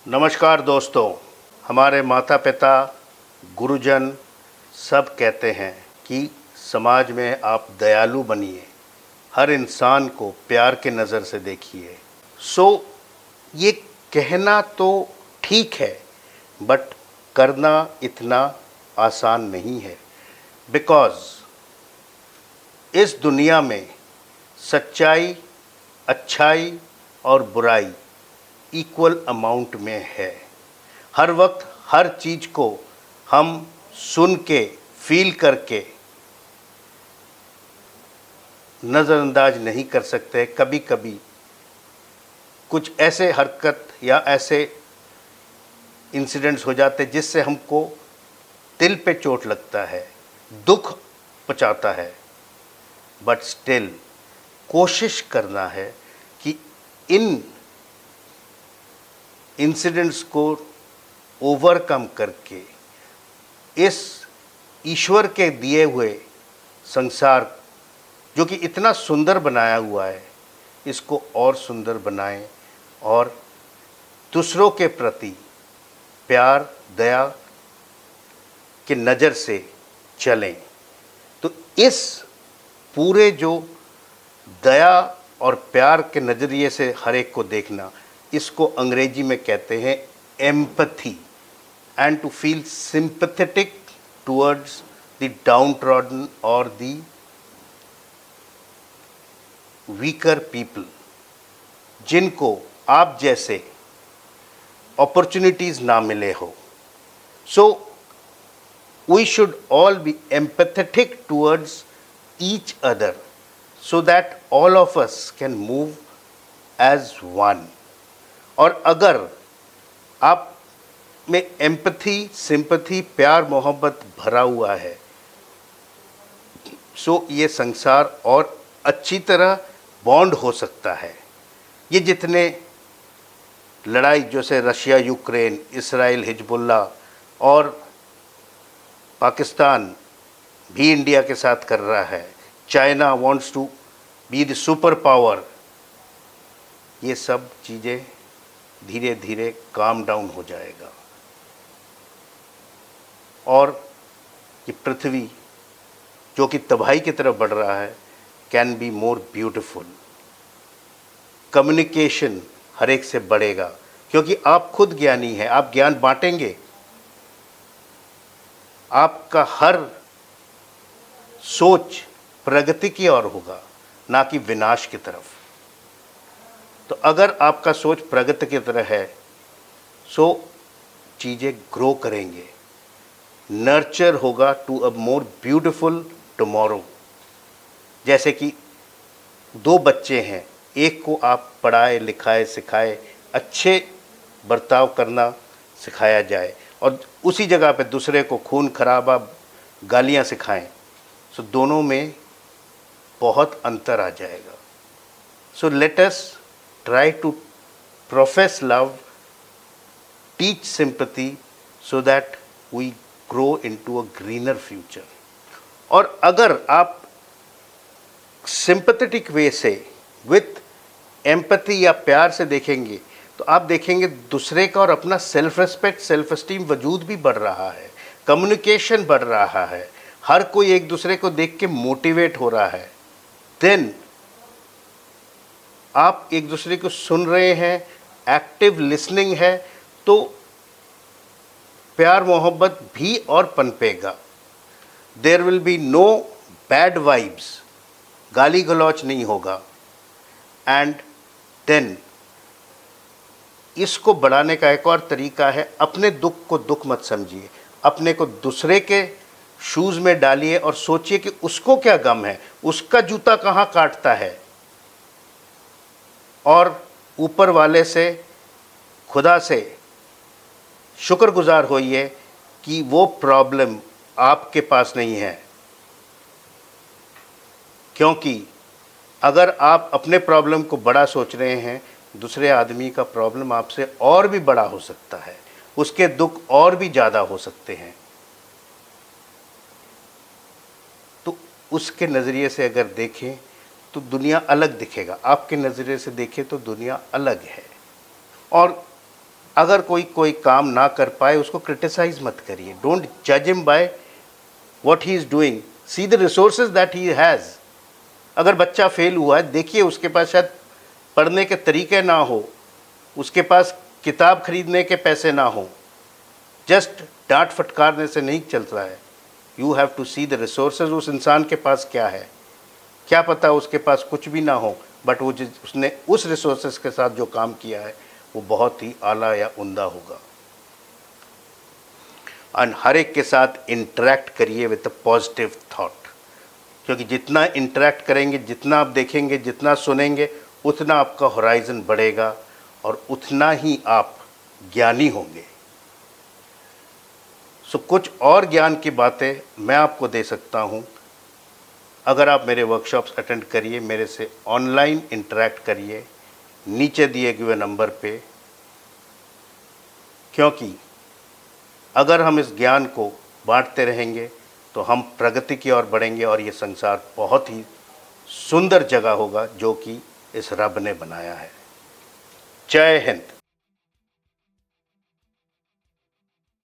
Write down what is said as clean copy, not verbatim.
नमस्कार दोस्तों। हमारे माता पिता गुरुजन सब कहते हैं कि समाज में आप दयालु बनिए, हर इंसान को प्यार के नज़र से देखिए। ये कहना तो ठीक है, बट करना इतना आसान नहीं है। बिकॉज़ इस दुनिया में सच्चाई, अच्छाई और बुराई इक्वल अमाउंट में है। हर वक्त हर चीज़ को हम सुन के, फील करके नज़रअंदाज नहीं कर सकते। कभी कभी कुछ ऐसे हरकत या ऐसे इंसिडेंट्स हो जाते जिससे हमको दिल पे चोट लगता है, दुख पहुंचाता है। बट स्टिल कोशिश करना है कि इन इंसिडेंट्स को ओवरकम करके इस ईश्वर के दिए हुए संसार जो कि इतना सुंदर बनाया हुआ है, इसको और सुंदर बनाएं और दूसरों के प्रति प्यार, दया की नज़र से चलें। तो इस पूरे जो दया और प्यार के नज़रिए से हर एक को देखना, इसको अंग्रेजी में कहते हैं empathy, and to feel sympathetic towards the downtrodden और द वीकर पीपल, जिनको आप जैसे अपॉर्चुनिटीज़ ना मिले हो। So we should all be empathetic towards each other so that all of us can move as one। और अगर आप में एम्पैथी, सिंपैथी, प्यार, मोहब्बत भरा हुआ है, ये संसार और अच्छी तरह बॉन्ड हो सकता है। ये जितने लड़ाई जैसे रशिया यूक्रेन, इसराइल हिजबुल्ला और पाकिस्तान भी इंडिया के साथ कर रहा है, China wants to be the super power, ये सब चीज़ें धीरे धीरे काम डाउन हो जाएगा और ये पृथ्वी जो कि तबाही की तरफ बढ़ रहा है can be more beautiful. Communication हर एक से बढ़ेगा क्योंकि आप खुद ज्ञानी हैं, आप ज्ञान बांटेंगे, आपका हर सोच प्रगति की ओर होगा, ना कि विनाश की तरफ। तो अगर आपका सोच प्रगति की तरह है, चीज़ें ग्रो करेंगे, नर्चर होगा to a more beautiful tomorrow. जैसे कि दो बच्चे हैं, एक को आप पढ़ाए लिखाए सिखाए, अच्छे बर्ताव करना सिखाया जाए और उसी जगह पे दूसरे को खून खराबा गालियाँ सिखाएं, दोनों में बहुत अंतर आ जाएगा। So let us try to profess love, teach sympathy, so that we grow into a greener future. और अगर आप सिंपैथेटिक वे से विथ एम्पैथी या प्यार से देखेंगे तो आप देखेंगे दूसरे का और अपना सेल्फ रिस्पेक्ट, सेल्फ एस्टीम, वजूद भी बढ़ रहा है, कम्युनिकेशन बढ़ रहा है, हर कोई एक दूसरे को देख के मोटिवेट हो रहा है। देन आप एक दूसरे को सुन रहे हैं, एक्टिव लिसनिंग है, तो प्यार मोहब्बत भी और पनपेगा। There will be no bad vibes, गाली गलौच नहीं होगा। एंड देन इसको बढ़ाने का एक और तरीका है, अपने दुख को दुख मत समझिए, अपने को दूसरे के शूज़ में डालिए और सोचिए कि उसको क्या गम है, उसका जूता कहाँ काटता है, और ऊपर वाले से, खुदा से शुक्रगुजार होइए कि वो प्रॉब्लम आपके पास नहीं है। क्योंकि अगर आप अपने प्रॉब्लम को बड़ा सोच रहे हैं, दूसरे आदमी का प्रॉब्लम आपसे और भी बड़ा हो सकता है, उसके दुख और भी ज़्यादा हो सकते हैं। तो उसके नज़रिए से अगर देखें तो दुनिया अलग दिखेगा, आपके नज़रिए से देखें तो दुनिया अलग है। और अगर कोई कोई काम ना कर पाए उसको क्रिटिसाइज मत करिए, डोंट जज him by what he is doing, C the resources that he has. अगर बच्चा फेल हुआ है, देखिए उसके पास शायद पढ़ने के तरीके ना हो, उसके पास किताब खरीदने के पैसे ना हो, जस्ट डांट फटकारने से नहीं चल रहा है। You have to see the resources, उस इंसान के पास क्या है। क्या पता उसके पास कुछ भी ना हो, बट वो उसने उस रिसोर्सेज के साथ जो काम किया है वो बहुत ही आला या उम्दा होगा। और हर एक के साथ इंटरेक्ट करिए विद अ पॉजिटिव थॉट, क्योंकि जितना इंटरेक्ट करेंगे, जितना आप देखेंगे, जितना सुनेंगे, उतना आपका होराइजन बढ़ेगा और उतना ही आप ज्ञानी होंगे। सो कुछ और ज्ञान की बातें मैं आपको दे सकता हूँ। अगर आप मेरे वर्कशॉप्स अटेंड करिए, मेरे से ऑनलाइन इंटरेक्ट करिए नीचे दिए हुए नंबर पे, क्योंकि अगर हम इस ज्ञान को बांटते रहेंगे तो हम प्रगति की ओर बढ़ेंगे और ये संसार बहुत ही सुंदर जगह होगा जो कि इस रब ने बनाया है। जय हिंद।